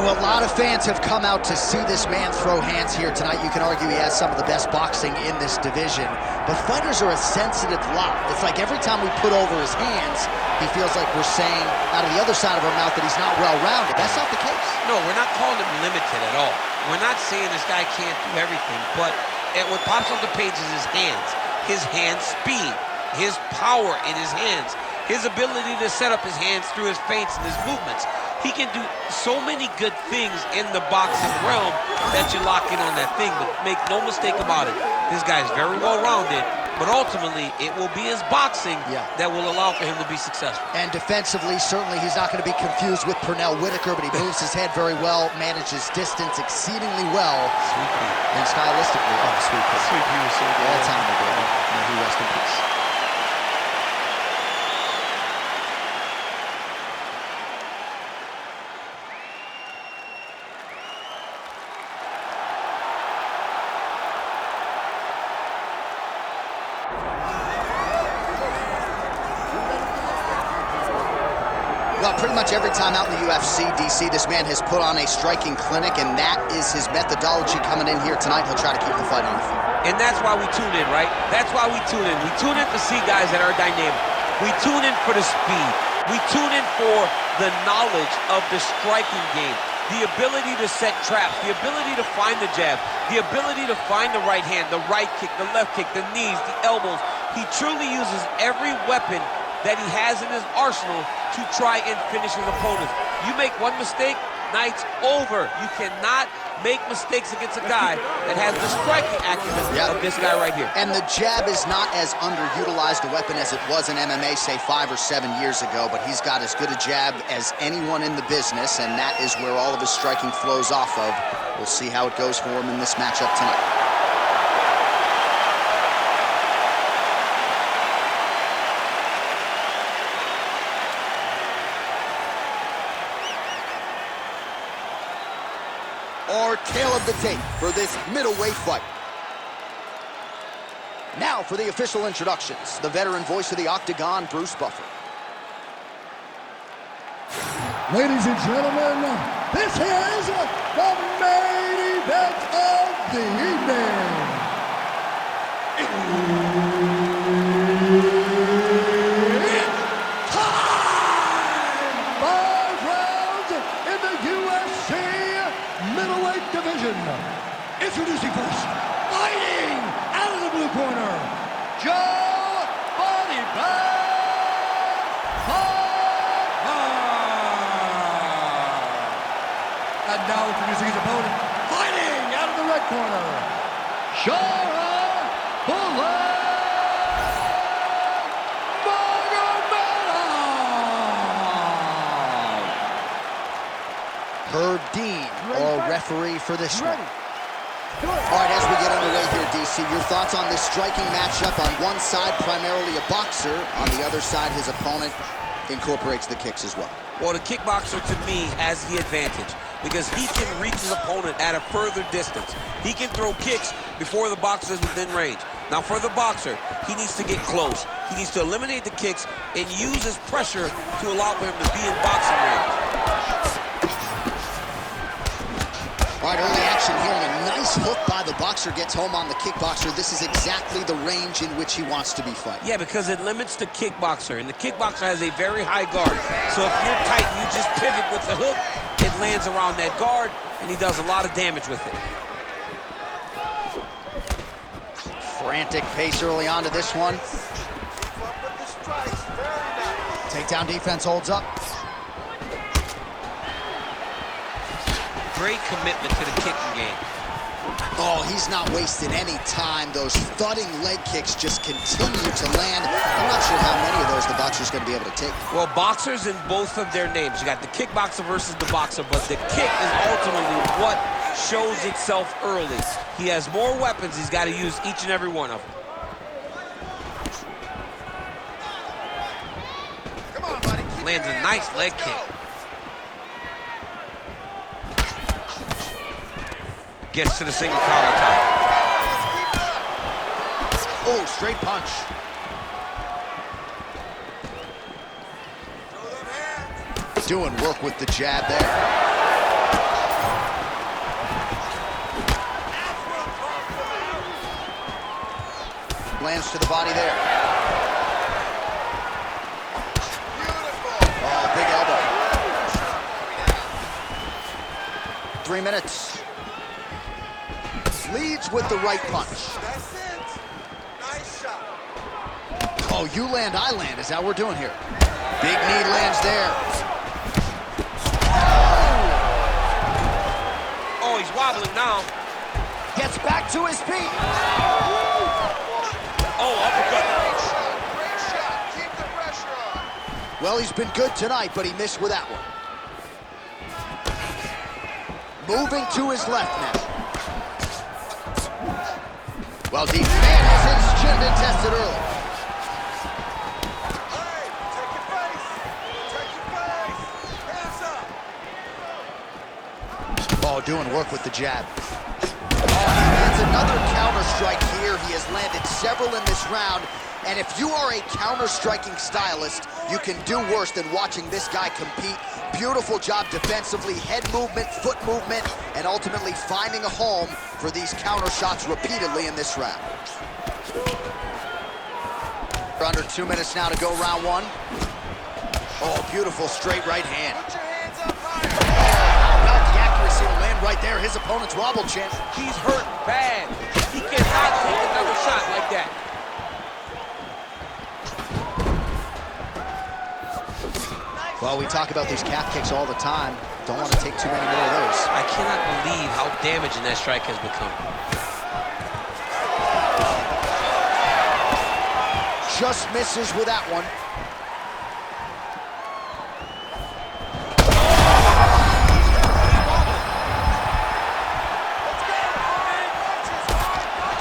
right, well, a lot of fans have come out to see this man throw hands here tonight. You can argue he has some of the best boxing in this division, but fighters are a sensitive lot. It's like every time we put over his hands, he feels like we're saying out of the other side of our mouth that he's not well-rounded. That's not the case. No, we're not calling him limited at all. We're not saying this guy can't do everything, but what pops off the page is his hand speed, his power in his hands, his ability to set up his hands through his feints and his movements. He can do so many good things in the boxing realm that you lock in on that thing, but make no mistake about it, this guy is very well-rounded, but ultimately it will be his boxing that will allow for him to be successful. And defensively, certainly he's not going to be confused with Pernell Whitaker, but he moves his head very well, manages distance exceedingly well. Sweet pea. And stylistically, sweet pea. Sweet pea was so good. All time, baby. May he rest in peace. Well, pretty much every time out in the UFC, DC, this man has put on a striking clinic, and that is his methodology coming in here tonight. He'll try to keep the fight on the feet. And that's why we tune in, right? That's why we tune in. We tune in to see guys that are dynamic. We tune in for the speed. We tune in for the knowledge of the striking game, the ability to set traps, the ability to find the jab, the ability to find the right hand, the right kick, the left kick, the knees, the elbows. He truly uses every weapon that he has in his arsenal to try and finish his opponents. You make one mistake, night's over. You cannot make mistakes against a guy that has the striking acumen of this guy right here. And the jab is not as underutilized a weapon as it was in MMA, say 5 or 7 years ago, but he's got as good a jab as anyone in the business, and that is where all of his striking flows off of. We'll see how it goes for him in this matchup tonight. Our tale of the tape for this middleweight fight. Now for the official introductions, the veteran voice of the Octagon, Bruce Buffer. Ladies and gentlemen, this is the main event of the evening. It's time! 5 rounds in the UFC middleweight division. Introducing first, fighting out of the blue corner, Joe Body And now introducing his opponent, fighting out of the red corner, Sharabutdin. Herb Dean, our referee for this one. All right, as we get underway here, DC, your thoughts on this striking matchup? On one side, primarily a boxer. On the other side, his opponent incorporates the kicks as well. Well, the kickboxer, to me, has the advantage because he can reach his opponent at a further distance. He can throw kicks before the boxer is within range. Now, for the boxer, he needs to get close. He needs to eliminate the kicks and use his pressure to allow for him to be in boxing range. All right, early action here, and a nice hook by the boxer gets home on the kickboxer. This is exactly the range in which he wants to be fighting. Yeah, because it limits the kickboxer, and the kickboxer has a very high guard. So if you're tight and you just pivot with the hook, it lands around that guard, and he does a lot of damage with it. Frantic pace early on to this one. Takedown defense holds up. Great commitment to the kicking game. Oh, he's not wasting any time. Those thudding leg kicks just continue to land. I'm not sure how many of those the boxer's going to be able to take. Well, boxers in both of their names. You got the kickboxer versus the boxer, but the kick is ultimately what shows itself early. He has more weapons. He's got to use each and every one of them. Come on, buddy. Lands a nice leg kick. Gets to the single collar tie. Oh, straight punch. Doing work with the jab there. Lands to the body there. Oh, big elbow. 3 minutes. Leads with the right punch. That's it. Nice shot. Oh, you land, I land. Is that what we're doing here? Big knee lands there. Oh, he's wobbling now. Gets back to his feet. Oh, uppercut. Great shot. Great shot. Keep the pressure on. Well, he's been good tonight, but he missed with that one. Moving to his left now. Well, deep man has his chin been tested early. Hey, take your face. Take your face. Hands up. Oh, doing work with the jab. Oh, he lands another counter strike here. He has landed several in this round. And if you are a counter-striking stylist, you can do worse than watching this guy compete. Beautiful job defensively, head movement, foot movement, and ultimately finding a home for these counter shots repeatedly in this round. Under 2 minutes now to go round one. Oh, beautiful straight right hand. Put your hands up higher. How about the accuracy to land right there? His opponent's wobble chin. He's hurt bad. He cannot take another shot like that. Well, we talk about these calf kicks all the time. Don't want to take too many more of those. I cannot believe how damaging that strike has become. Just misses with that one.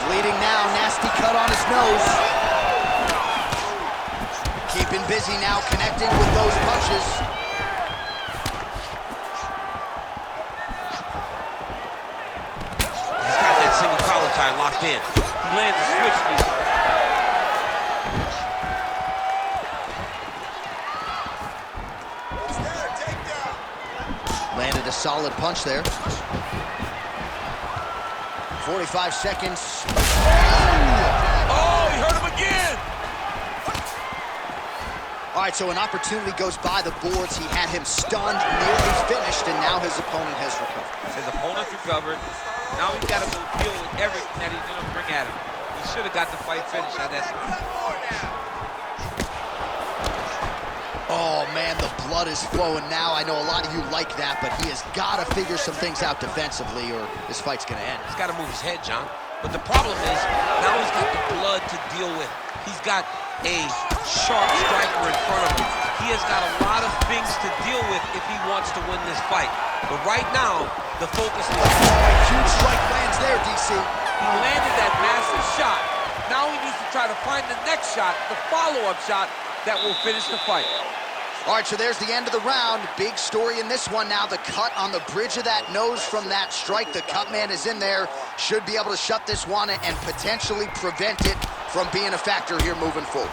Bleeding now, nasty cut on his nose. Keeping busy now, connecting with those punches. He's got that single collar tie locked in. He lands a switch knee. What's there? Takedown. Landed a solid punch there. 45 seconds. Oh, he hurt him again! All right, so an opportunity goes by the boards. He had him stunned, nearly finished, and now his opponent has recovered. His opponent's recovered. Now he's got to go deal with everything that he's going to bring at him. He should have got the fight finished at that time. More now. Oh, man, the blood is flowing now. I know a lot of you like that, but he has got to figure some things out defensively or this fight's going to end. He's got to move his head, John. But the problem is, now he's got the blood to deal with. He's got a sharp striker in front of him. He has got a lot of things to deal with if he wants to win this fight. But right now, the focus is... Huge strike lands there, DC. He landed that massive shot. Now he needs to try to find the next shot, the follow-up shot, that will finish the fight. All right, so there's the end of the round. Big story in this one now. The cut on the bridge of that nose from that strike. The cut man is in there. Should be able to shut this one and potentially prevent it from being a factor here moving forward.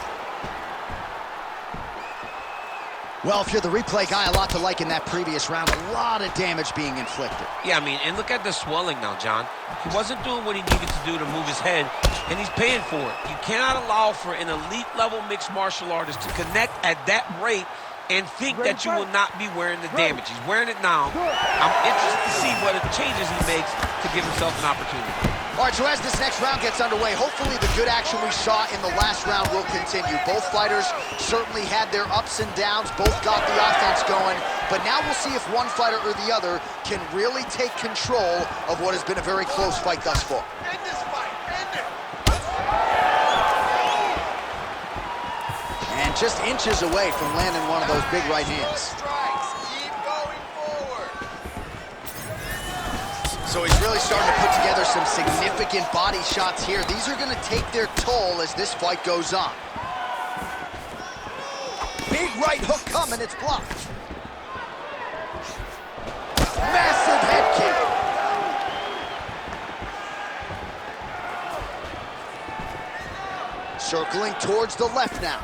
Well, if you're the replay guy, a lot to like in that previous round. A lot of damage being inflicted. Yeah, I mean, and look at the swelling now, John. He wasn't doing what he needed to do to move his head, and he's paying for it. You cannot allow for an elite-level mixed martial artist to connect at that rate and think that you will not be wearing the damage. He's wearing it now. I'm interested to see what changes he makes to give himself an opportunity. All right, so as this next round gets underway, hopefully the good action we saw in the last round will continue. Both fighters certainly had their ups and downs, both got the offense going, but now we'll see if one fighter or the other can really take control of what has been a very close fight thus far. End this fight. End it. And just inches away from landing one of those big right hands. Strikes. Keep going forward. So he's really starting to put together some significant body shots here. These are going to take their toll as this fight goes on. Big right hook coming, it's blocked. Massive head kick. Circling towards the left now.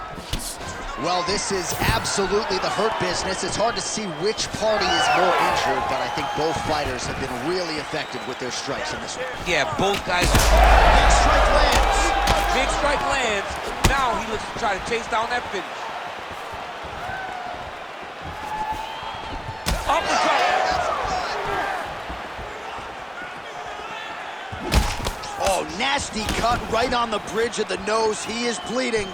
Well, this is absolutely the hurt business. It's hard to see which party is more injured, but I think both fighters have been really effective with their strikes in this one. Yeah, both guys. Big strike lands. Big strike lands. Now he looks to try to chase down that finish. Uppercut. Oh, nasty cut right on the bridge of the nose. He is bleeding.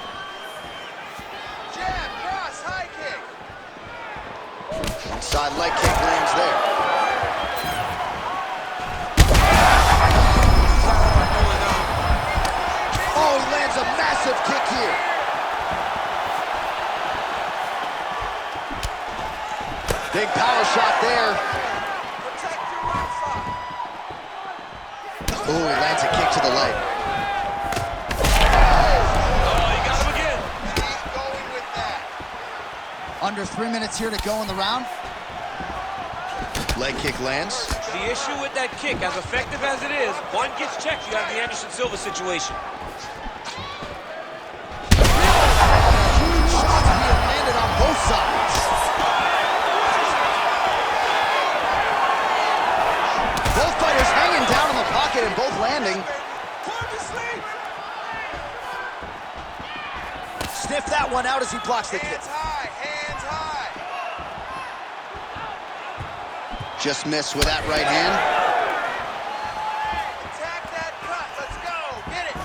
Jab, cross, high kick. Inside leg kick lands there. Oh, he lands a massive kick here. Big power shot there. Protect your right side. Ooh, he lands a kick to the leg. Oh, he got him again. Keep going with that. Under 3 minutes here to go in the round. Leg kick lands. The issue with that kick, as effective as it is, one gets checked, you have the Anderson Silva situation. Huge shots being landed on both sides. Both fighters hanging down in the pocket and both landing. Sniff that one out as he blocks the kick. Hands high, hands high. Just missed with that right hand. Attack that cut, let's go, get it.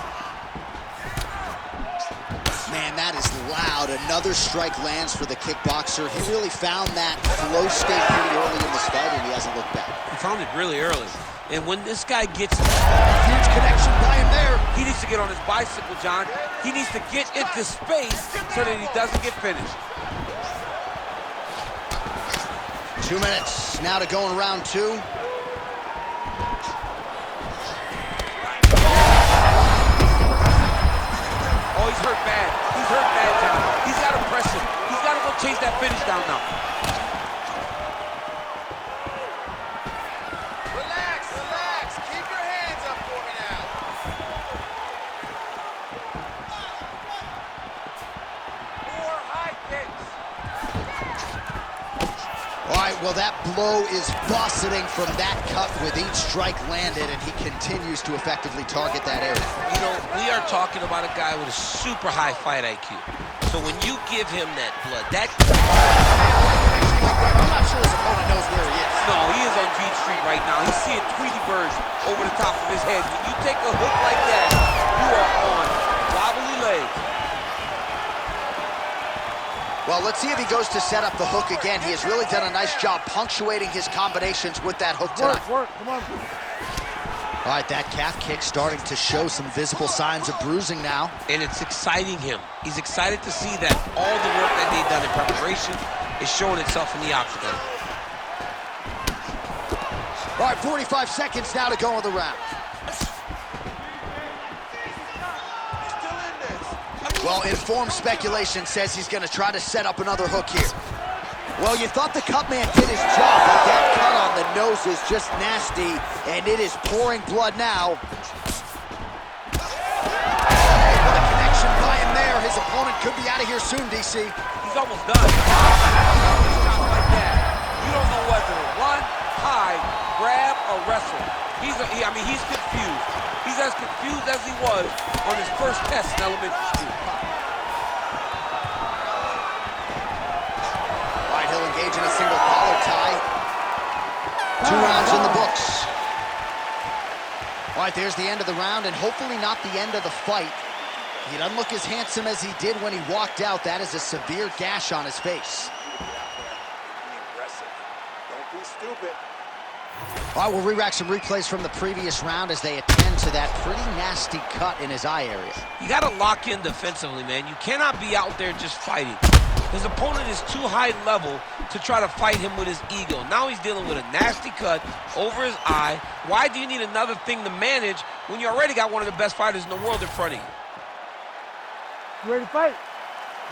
Man, that is loud. Another strike lands for the kickboxer. He really found that flow state pretty early in this fight, and he hasn't looked back. He found it really early. And when this guy gets... Huge connection by him there. He needs to get on his bicycle, John. He needs to get into space so that he doesn't get finished. 2 minutes now to go in round two. Oh, he's hurt bad. He's hurt bad, John. He's got to press him. He's got to go chase that finish down now. Relax, relax. Keep your hands up for me now. More high kicks. All right, well, that blow is buffeting from that cut with each strike landed, and he continues to effectively target that area. You know, we are talking about a guy with a super high fight IQ. So when you give him that blood, that... I'm not sure his opponent knows where he is. No, he is on Beach Street right now. He's seeing Tweety Birds over the top of his head. When you take a hook like that, you are on wobbly legs. Well, let's see if he goes to set up the hook again. He has really done a nice job punctuating his combinations with that hook tonight. Work, come on. All right, that calf kick starting to show some visible signs of bruising now. And it's exciting him. He's excited to see that all the work that they've done in preparation is showing itself in the octagon. All right, 45 seconds now to go in the round. Well, informed speculation says he's going to try to set up another hook here. Well, you thought the cut man did his job, but that cut on the nose is just nasty, and it is pouring blood now. What a connection by him there. His opponent could be out of here soon, DC. He's almost done. Shots like that. You don't know whether to run, hide, grab, or wrestle. He's confused. He's as confused as he was on his first test in elementary school. All right, he'll engage in a single collar tie. 2 rounds in the books. All right, there's the end of the round, and hopefully not the end of the fight. He doesn't look as handsome as he did when he walked out. That is a severe gash on his face. Be aggressive. Don't be stupid. All right, we'll re-rack some replays from the previous round as they attend to that pretty nasty cut in his eye area. You got to lock in defensively, man. You cannot be out there just fighting. His opponent is too high level to try to fight him with his ego. Now he's dealing with a nasty cut over his eye. Why do you need another thing to manage when you already got one of the best fighters in the world in front of you? You ready to fight?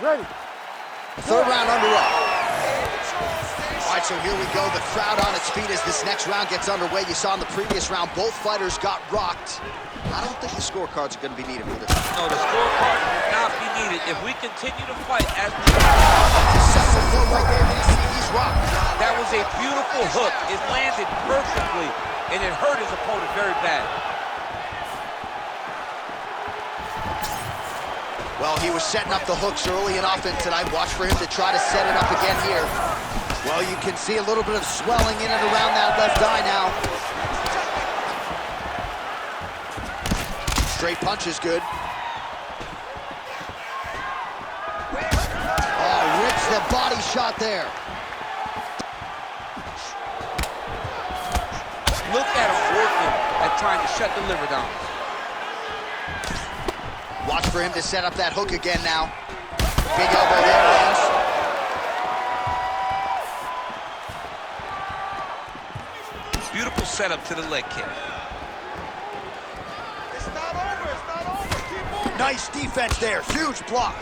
Ready. Third round underway. All right, so here we go. The crowd on its feet as this next round gets underway. You saw in the previous round, both fighters got rocked. I don't think the scorecards are going to be needed for this. No, the scorecard will not be needed. If we continue to fight as we Successful blow right there, DC. He's rocked. That was a beautiful hook. It landed perfectly, and it hurt his opponent very bad. Well, he was setting up the hooks early and often tonight. Watch for him to try to set it up again here. Well, you can see a little bit of swelling in and around that left eye now. Straight punch is good. Oh, rips the body shot there. Look at him working at trying to shut the liver down. Watch for him to set up that hook again now. Big elbow there, lands. Beautiful setup to the leg kick. It's not over. It's not over. Keep moving. Nice defense there. Huge block.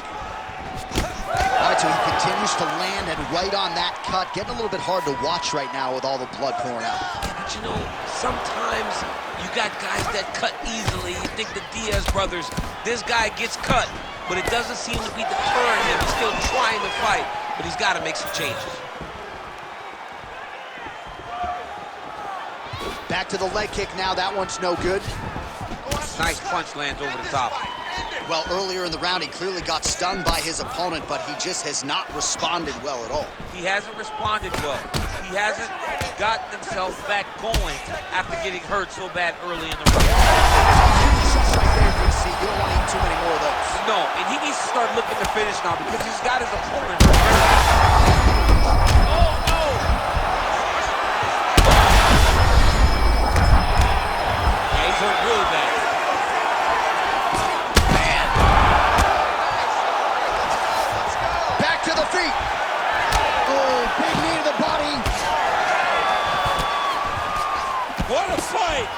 All right, so he continues to land and right on that cut. Getting a little bit hard to watch right now with all the blood pouring out. Yeah, but you know, sometimes you got guys that cut easily. You think the Diaz brothers, this guy gets cut, but it doesn't seem to be deterring him. He's still trying to fight, but he's got to make some changes. Back to the leg kick now. That one's no good. Nice punch lands over the top. Well, earlier in the round, he clearly got stung by his opponent, but he just has not responded well at all. He hasn't responded well. He hasn't gotten himself back going after getting hurt so bad early in the round. Shots right there, DC. You don't want to eat too many more of those. No, and he needs to start looking to finish now because he's got his opponent. Yeah, he's hurt really bad. Back to the feet. Oh, big knee to the body. What a fight!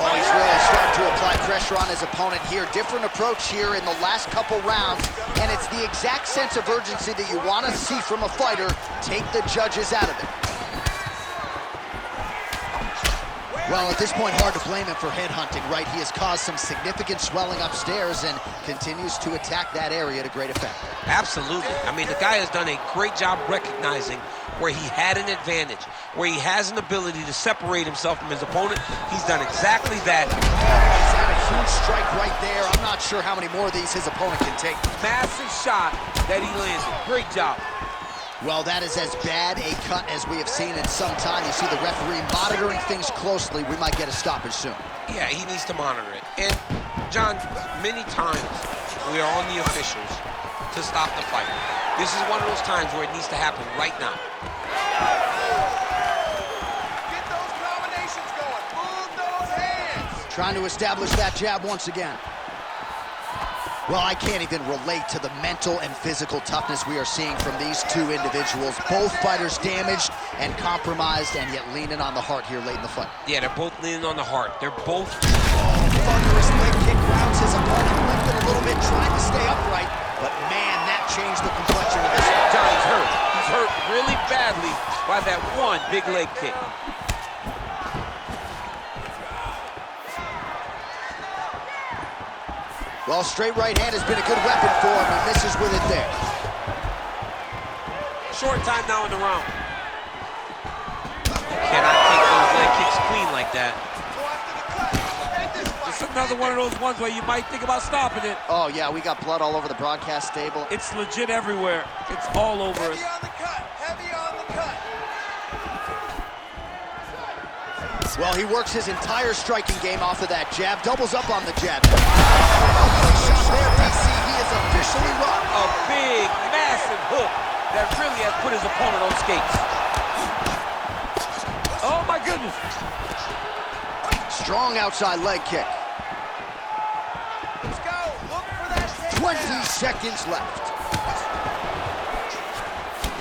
Oh, he's really starting to apply pressure on his opponent here. Different approach here in the last couple rounds, and it's the exact sense of urgency that you want to see from a fighter. Take the judges out of it. Well, at this point, hard to blame him for headhunting, right? He has caused some significant swelling upstairs and continues to attack that area to great effect. Absolutely. I mean, the guy has done a great job recognizing where he had an advantage, where he has an ability to separate himself from his opponent. He's done exactly that. He's had a huge strike right there. I'm not sure how many more of these his opponent can take. Massive shot that he landed. Great job. Well, that is as bad a cut as we have seen in some time. You see the referee monitoring things closely. We might get a stoppage soon. Yeah, he needs to monitor it. And, John, many times we are on the officials to stop the fight. This is one of those times where it needs to happen right now. Get those combinations going. Move those hands. Trying to establish that jab once again. Well, I can't even relate to the mental and physical toughness we are seeing from these two individuals. Both fighters damaged and compromised, and yet leaning on the heart here late in the fight. Yeah, they're both leaning on the heart. They're both... Thunderous leg kick rounds his opponent, lifted a little bit, trying to stay upright. But man, that changed the complexion of this one. John, he's hurt. He's hurt really badly by that one big leg kick. Well, straight right hand has been a good weapon for him. He misses with it there. Short time now in the round. Cannot take those leg kicks clean like that. It's another one of those ones where you might think about stopping it. Oh, yeah, we got blood all over the broadcast table. It's legit everywhere. It's all over us. Heavy on the cut. Heavy on the cut. Well, he works his entire striking game off of that jab, doubles up on the jab. Shot there, DC. He is officially run. A big, massive hook that really has put his opponent on skates. Oh, my goodness. Strong outside leg kick. Let's go. Look for that 20 seconds left.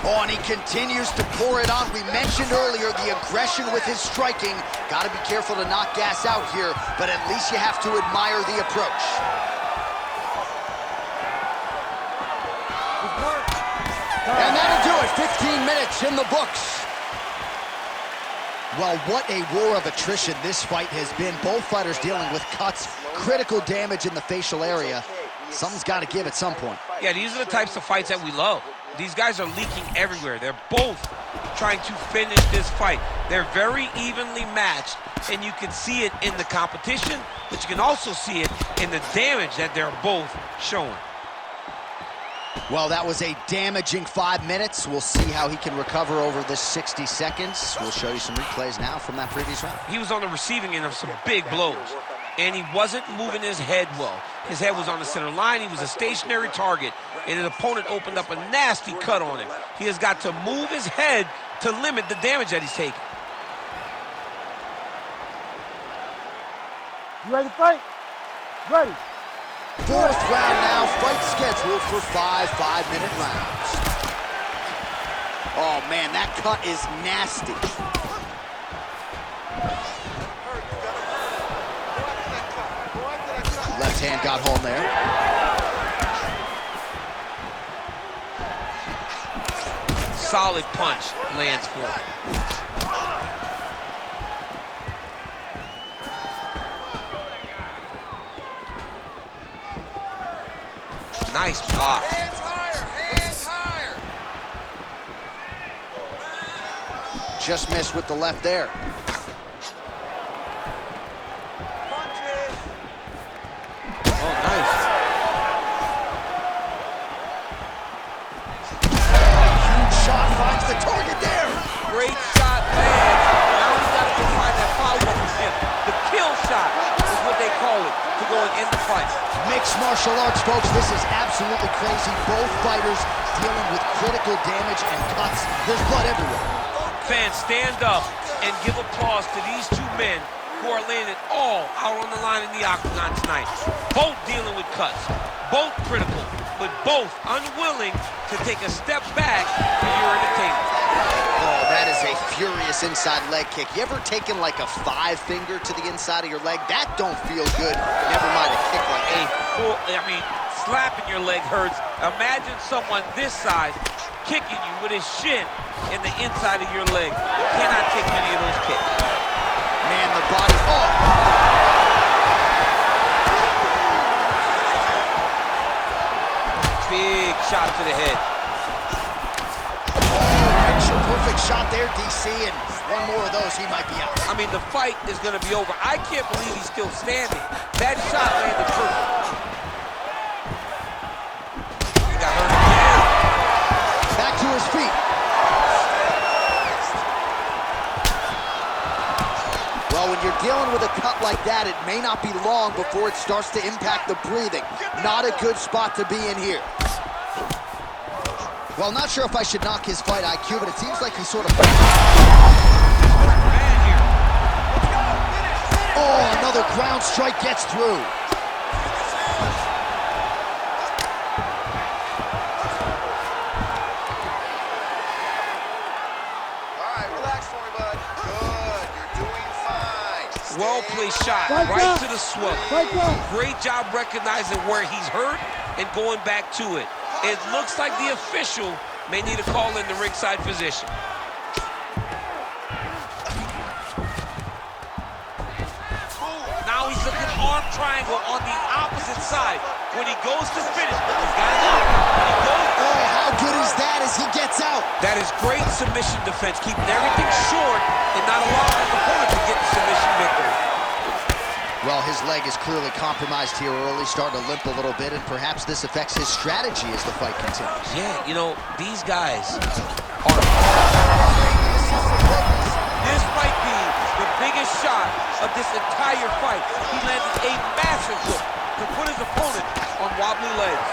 Oh, and he continues to pour it on. We mentioned earlier the aggression with his striking. Got to be careful to not gas out here, but at least you have to admire the approach. And that'll do it. 15 minutes in the books. Well, what a war of attrition this fight has been. Both fighters dealing with cuts, critical damage in the facial area. Something's got to give at some point. Yeah, these are the types of fights that we love. These guys are leaking everywhere. They're both trying to finish this fight. They're very evenly matched, and you can see it in the competition, but you can also see it in the damage that they're both showing. Well, that was a damaging 5 minutes. We'll see how he can recover over this 60 seconds. We'll show you some replays now from that previous round. He was on the receiving end of some big blows, and he wasn't moving his head well. His head was on the center line. He was a stationary target, and his opponent opened up a nasty cut on him. He has got to move his head to limit the damage that he's taking. You ready to fight? Ready. Fourth round now, fight scheduled for 5 5-minute rounds. Oh man, that cut is nasty. Left hand got home there. Solid punch lands for him. Nice block. Hands higher, hands higher. Just missed with the left there. Punches. Oh, nice. Huge shot finds the target there. Great shot lands. Now he's got to go find that follow-up attempt. The kill shot is what they call it to go and end the fight. Mixed martial arts, folks. This is absolutely crazy. Both fighters dealing with critical damage and cuts. There's blood everywhere. Fans, stand up and give applause to these two men who are laying it all out on the line in the octagon tonight. Both dealing with cuts, both critical, but both unwilling to take a step back for your entertainment. Oh, that is a furious inside leg kick. You ever taken like a 5-finger to the inside of your leg? That don't feel good. Never mind a kick like that. Slapping your leg hurts. Imagine someone this size kicking you with his shin in the inside of your leg. You cannot take many of those kicks. Man, the body. Oh! Big shot to the head. Perfect shot there, DC, and one more of those, he might be out. I mean, the fight is going to be over. I can't believe he's still standing. That shot landed perfect. He got hurt again. Back to his feet. Well, when you're dealing with a cut like that, it may not be long before it starts to impact the breathing. Not a good spot to be in here. Well, not sure if I should knock his fight IQ, but it seems like he's sort of... Oh, another ground strike gets through. Well-placed shot right to the swelling. Great job recognizing where he's hurt and going back to it. It looks like the official may need to call in the ringside physician. Now he's looking arm triangle on the opposite side. When he goes to finish, he's got it up. When he goes, oh, how good is that as he gets out? That is great submission defense, keeping everything short and not allowing his opponent to get the submission victory. Well, his leg is clearly compromised here early, starting to limp a little bit, and perhaps this affects his strategy as the fight continues. Yeah, you know, these guys are... This might be the biggest shot of this entire fight. He landed a massive hook to put his opponent on wobbly legs.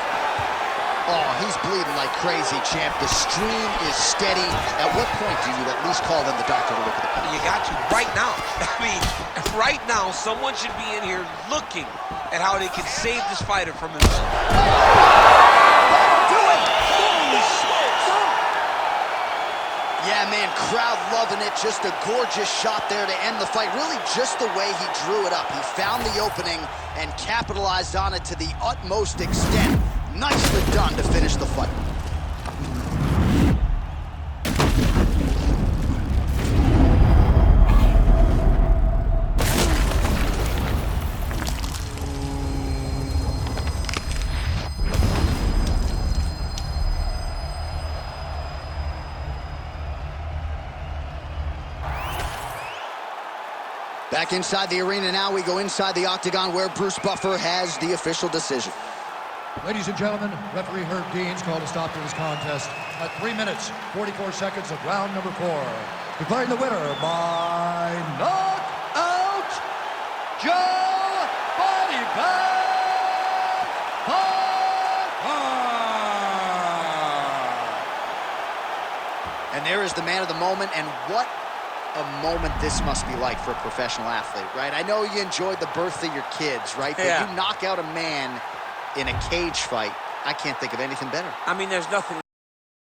Oh, he's bleeding like crazy, champ. The stream is steady. At what point do you at least call in the doctor to look at the fight? You got to right now. I mean, right now, someone should be in here looking at how they can save this fighter from himself. Do it! Holy smokes! Yeah, man, crowd loving it. Just a gorgeous shot there to end the fight. Really just the way he drew it up. He found the opening and capitalized on it to the utmost extent. Nicely done to finish the fight. Back inside the arena now, we go inside the octagon where Bruce Buffer has the official decision. Ladies and gentlemen, referee Herb Dean's called a stop to this contest at 3 minutes, 44 seconds of round number 4. Declaring the winner by knockout, Joe Bodyguard Pyfer! And there is the man of the moment, and what a moment this must be like for a professional athlete, right? I know you enjoyed the birth of your kids, right? But Yeah. you knock out a man in a cage fight, I can't think of anything better. I mean, there's nothing